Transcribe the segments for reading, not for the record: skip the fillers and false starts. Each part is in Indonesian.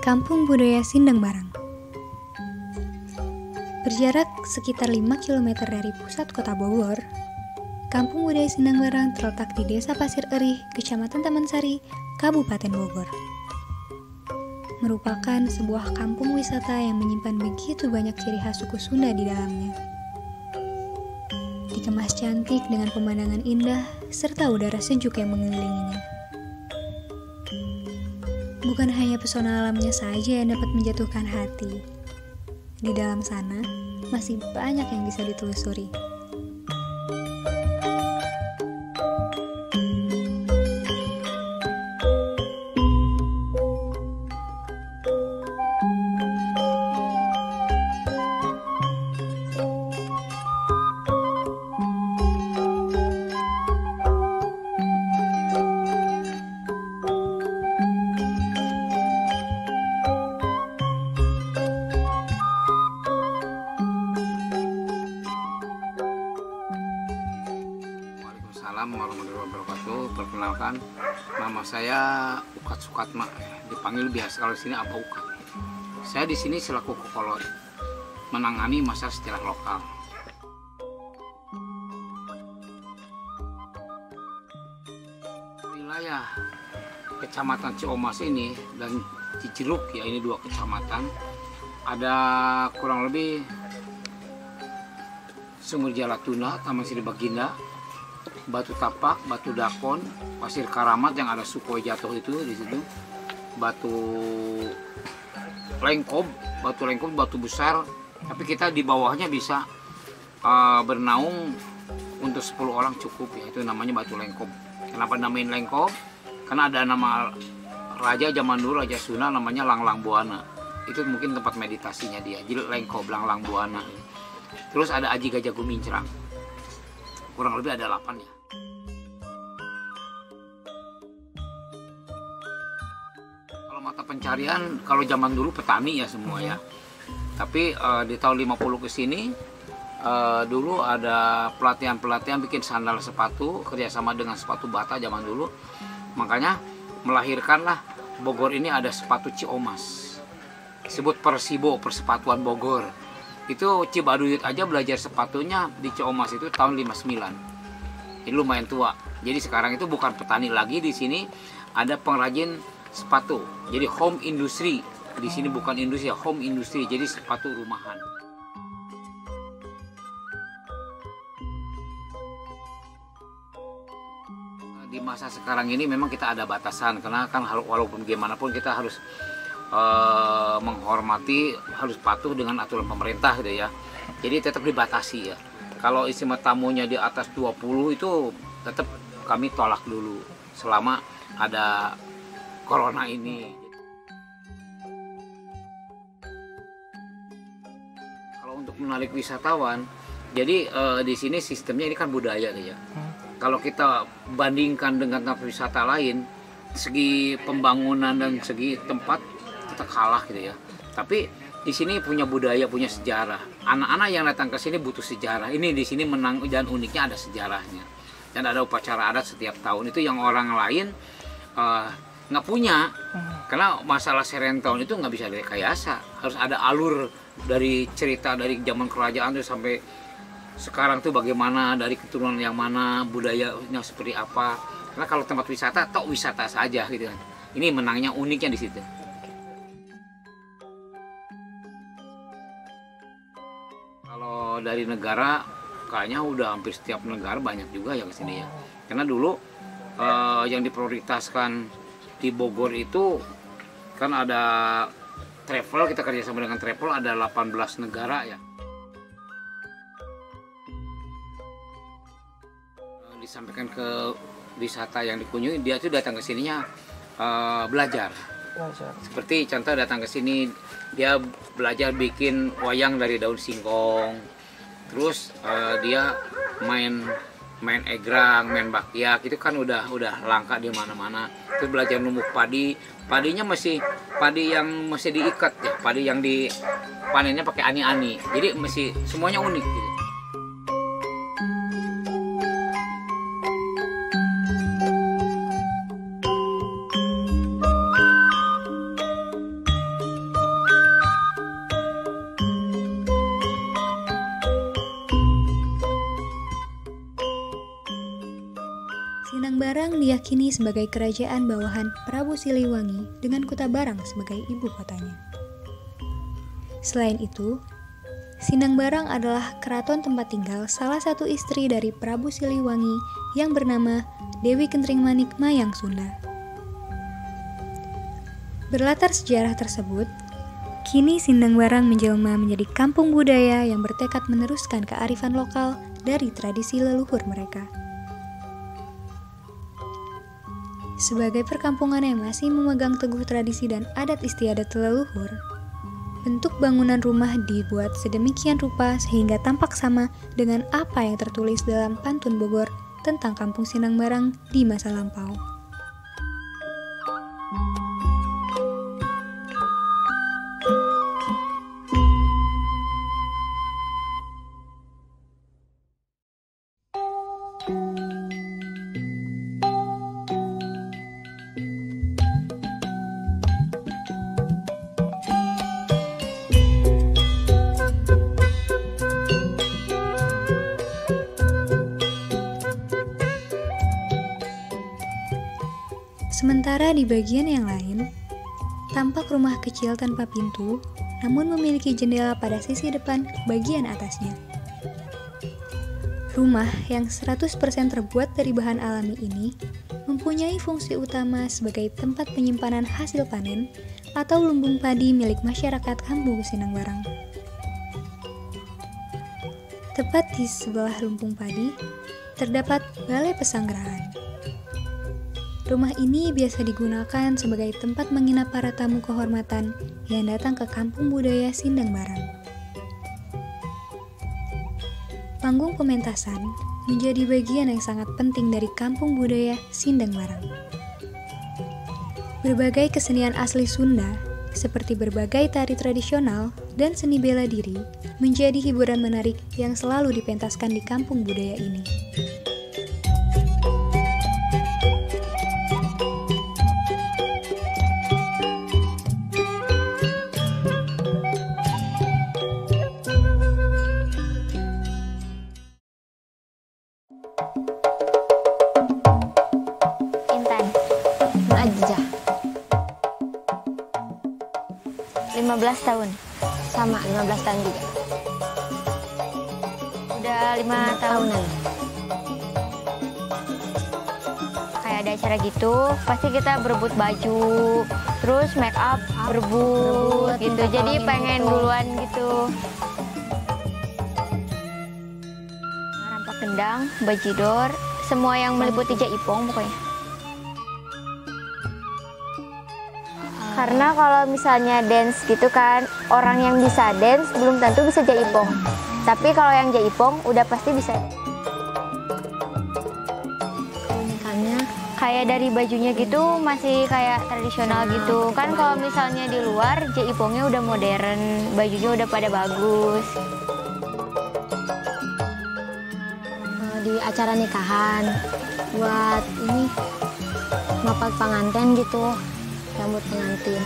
Kampung Budaya Sindang Barang. Berjarak sekitar 5 km dari pusat kota Bogor, Kampung Budaya Sindang Barang terletak di Desa Pasir Erih, Kecamatan Taman Sari, Kabupaten Bogor. Merupakan sebuah kampung wisata yang menyimpan begitu banyak ciri khas suku Sunda di dalamnya. Dikemas cantik dengan pemandangan indah serta udara sejuk yang mengelilinginya. Bukan hanya pesona alamnya saja yang dapat menjatuhkan hati. Di dalam sana, masih banyak yang bisa ditelusuri. Assalamualaikum warahmatullahi wabarakatuh. Perkenalkan, nama saya Ukat Sukatma, dipanggil biasa kalau di sini Abah Ukat. Saya di sini selaku kokolot, menangani masalah sejarah lokal. Wilayah Kecamatan Ciomas ini dan Cijeruk, ya ini 2 kecamatan, ada kurang lebih Sumur Jalatuna, Taman Sri Baginda, Batu Tapak, Batu Dakon, Pasir Karamat yang ada Sukhoi jatuh itu di situ, Batu Lengkob, batu besar, tapi kita di bawahnya bisa bernaung untuk 10 orang cukup, ya itu namanya Batu Lengkob. Kenapa namain Lengkob? Karena ada nama raja zaman dulu, Raja Sunda, namanya Langlang Buana. Itu mungkin tempat meditasinya dia, jadi Lengkob, Langlang Buana. Terus ada Aji Gajah Gumincrang, kurang lebih ada 8 ya. Kalau mata pencarian, kalau zaman dulu petani ya semua ya. Tapi di tahun 50 ke sini dulu ada pelatihan bikin sandal sepatu kerjasama dengan sepatu Bata zaman dulu. Makanya melahirkanlah Bogor ini ada sepatu Ciomas. Disebut Persibo, Persepatuan Bogor. Itu Cibaduyut aja belajar sepatunya di Ciomas itu tahun 59. Ini lumayan tua. Jadi sekarang itu bukan petani lagi, di sini ada pengrajin sepatu. Jadi home industry. Di sini bukan industri, home industry. Jadi sepatu rumahan. Di masa sekarang ini memang kita ada batasan, karena kan walaupun gimana pun kita harus menghormati, harus patuh dengan aturan pemerintah gitu ya. Jadi tetap dibatasi ya. Kalau istimewa tamunya di atas 20 itu tetap kami tolak dulu selama ada corona ini. Kalau untuk menarik wisatawan, jadi di sini sistemnya ini kan budaya ya. Kalau kita bandingkan dengan tempat wisata lain, segi pembangunan dan segi tempat kita kalah gitu ya. Tapi di sini punya budaya, punya sejarah. Anak-anak yang datang ke sini butuh sejarah. Ini di sini menang dan uniknya ada sejarahnya. Dan ada upacara adat setiap tahun. Itu yang orang lain nggak punya. Karena masalah Serentahun itu nggak bisa direkayasa. Harus ada alur dari cerita dari zaman kerajaan tuh sampai sekarang tuh bagaimana, dari keturunan yang mana, budayanya seperti apa. Karena kalau tempat wisata, tok wisata saja gitu kan. Ini menangnya uniknya di situ. Kalau dari negara, kayaknya udah hampir setiap negara banyak juga yang kesini ya. Karena dulu yang diprioritaskan di Bogor itu kan ada travel, kita kerjasama dengan travel, ada 18 negara ya. Disampaikan ke wisata yang dikunjungi, dia tuh datang ke sininya belajar. Seperti contoh datang ke sini, dia belajar bikin wayang dari daun singkong. Terus dia main egrang, main bakyak, itu kan udah langka di mana-mana. Terus belajar numbuk padi, padinya padi yang masih diikat ya, padi yang dipanennya pakai ani-ani. Jadi masih semuanya unik gitu. diyakini sebagai kerajaan bawahan Prabu Siliwangi dengan Kutabarang sebagai ibu kotanya. Selain itu, Sindangbarang adalah keraton tempat tinggal salah satu istri dari Prabu Siliwangi yang bernama Dewi Kentring Manik Mayang Sunda. Berlatar sejarah tersebut, kini Sindangbarang menjelma menjadi kampung budaya yang bertekad meneruskan kearifan lokal dari tradisi leluhur mereka. Sebagai perkampungan yang masih memegang teguh tradisi dan adat istiadat leluhur, bentuk bangunan rumah dibuat sedemikian rupa sehingga tampak sama dengan apa yang tertulis dalam Pantun Bogor tentang Kampung Sindangbarang di masa lampau. Sementara di bagian yang lain, tampak rumah kecil tanpa pintu, namun memiliki jendela pada sisi depan bagian atasnya. Rumah yang 100% terbuat dari bahan alami ini mempunyai fungsi utama sebagai tempat penyimpanan hasil panen atau lumbung padi milik masyarakat Kampung Sindangbarang. Tepat di sebelah lumbung padi, terdapat balai pesanggerahan. Rumah ini biasa digunakan sebagai tempat menginap para tamu kehormatan yang datang ke Kampung Budaya Sindangbarang. Panggung pementasan menjadi bagian yang sangat penting dari Kampung Budaya Sindangbarang. Berbagai kesenian asli Sunda, seperti berbagai tari tradisional dan seni bela diri, menjadi hiburan menarik yang selalu dipentaskan di Kampung Budaya ini. Intan Najah 15 tahun. Sama 15 tahun juga. Udah 5 tahunan. Kayak ada acara gitu, pasti kita berebut baju, terus make up, berebut gitu. Jadi pengen duluan gitu. Rampak kendang, bajidor, semua yang meliputi jaipong pokoknya. Karena kalau misalnya dance gitu kan, orang yang bisa dance belum tentu bisa jaipong. Tapi kalau yang jaipong udah pasti bisa. Keunikannya kayak dari bajunya gitu masih kayak tradisional gitu. Kan kalau misalnya di luar jaipongnya udah modern, bajunya udah pada bagus. Di acara nikahan buat ini mapak pengantin gitu, rambut pengantin.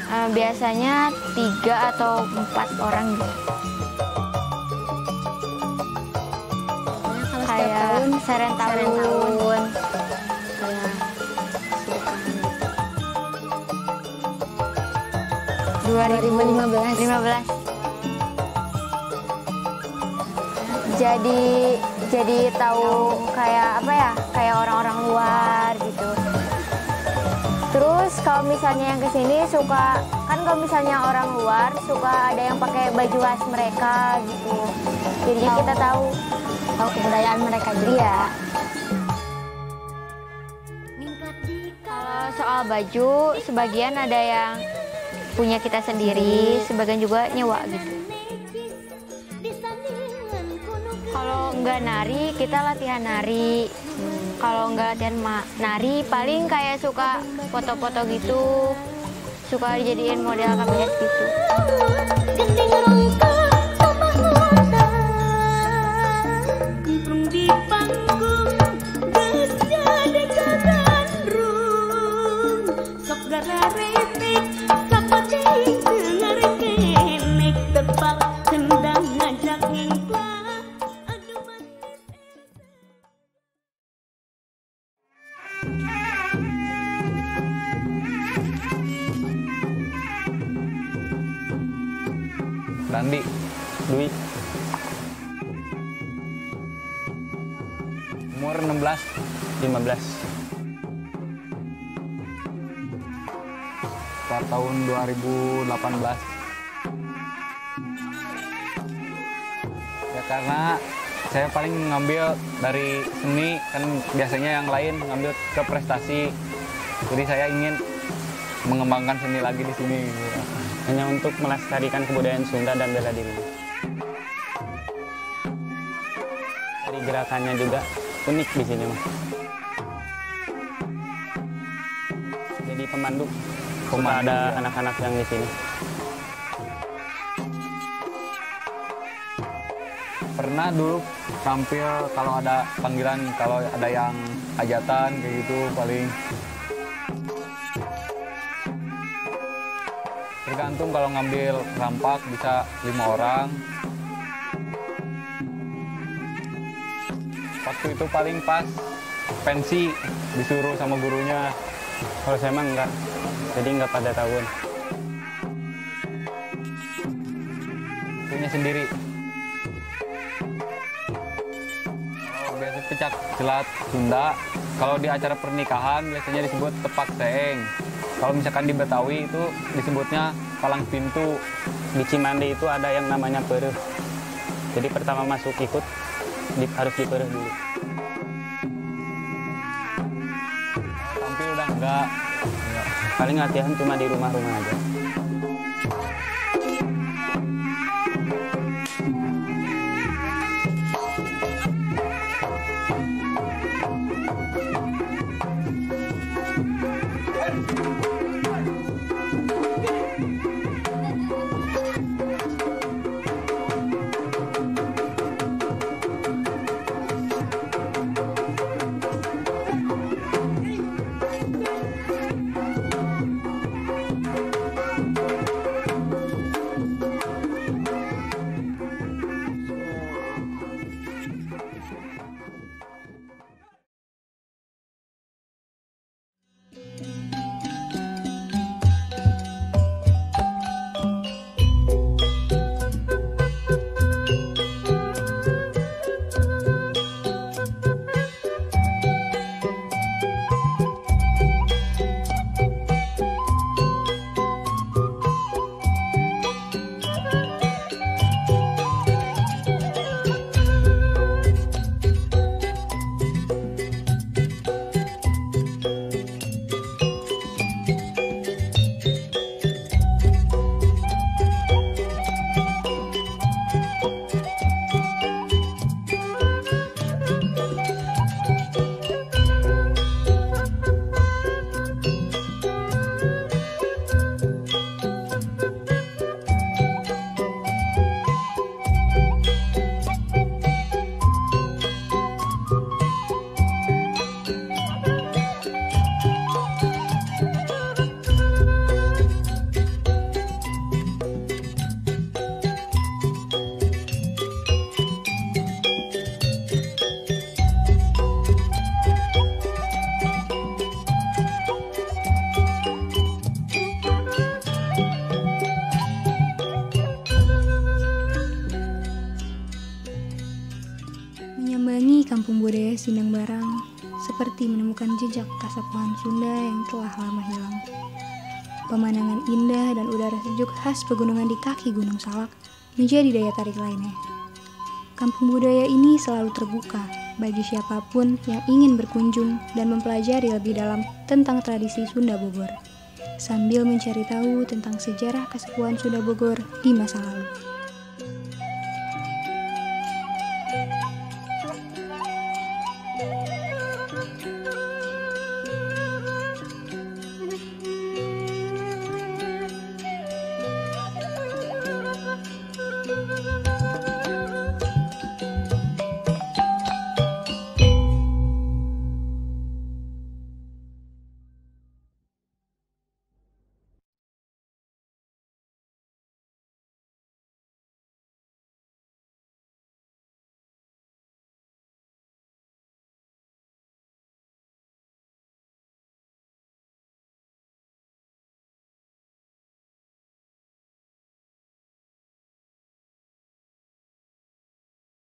Biasanya 3 atau 4 orang gitu. Kayak seren tahun. Kayak 2015. Jadi tahu kayak apa ya, kayak orang-orang luar gitu. Terus kalau misalnya yang kesini suka, kan kalau misalnya orang luar suka ada yang pakai baju khas mereka gitu. Jadinya kita tahu kebudayaan mereka juga. Kalau soal baju, sebagian ada yang punya kita sendiri, sebagian juga nyewa gitu. Kalau nggak nari, kita latihan nari. Kalau nggak latihan nari, paling kayak suka foto-foto gitu. Suka dijadiin model kabinet gitu. Dandi, Dwi. Umur 16, 15. Pada tahun 2018. Ya karena saya paling ngambil dari seni, kan biasanya yang lain ngambil ke prestasi. Jadi saya ingin mengembangkan seni lagi di sini. Gitu. Hanya untuk melestarikan kebudayaan Sunda dan bela diri. Dari gerakannya juga unik di sini, Mas. Jadi pemandu ada anak-anak yang di sini. Pernah dulu tampil kalau ada panggilan, kalau ada yang hajatan kayak gitu paling. Tergantung kalau ngambil rampak bisa 5 orang. Waktu itu paling pas pensi disuruh sama gurunya. Kalau saya emang enggak, jadi enggak pada tahun. Punya sendiri. Kalau biasa pecak silat Sunda, kalau di acara pernikahan biasanya disebut tepak seeng. Kalau misalkan di Betawi itu disebutnya palang pintu. Di Cimande itu ada yang namanya pereuh. Jadi pertama masuk ikut harus dipereuh dulu. Tampil udah enggak. Paling latihan cuma di rumah-rumah aja. Menyambangi kampung budaya Sindang Barang seperti menemukan jejak kasapuhan Sunda yang telah lama hilang. Pemandangan indah dan udara sejuk khas pegunungan di kaki Gunung Salak menjadi daya tarik lainnya. Kampung budaya ini selalu terbuka bagi siapapun yang ingin berkunjung dan mempelajari lebih dalam tentang tradisi Sunda Bogor, sambil mencari tahu tentang sejarah kasapuhan Sunda Bogor di masa lalu.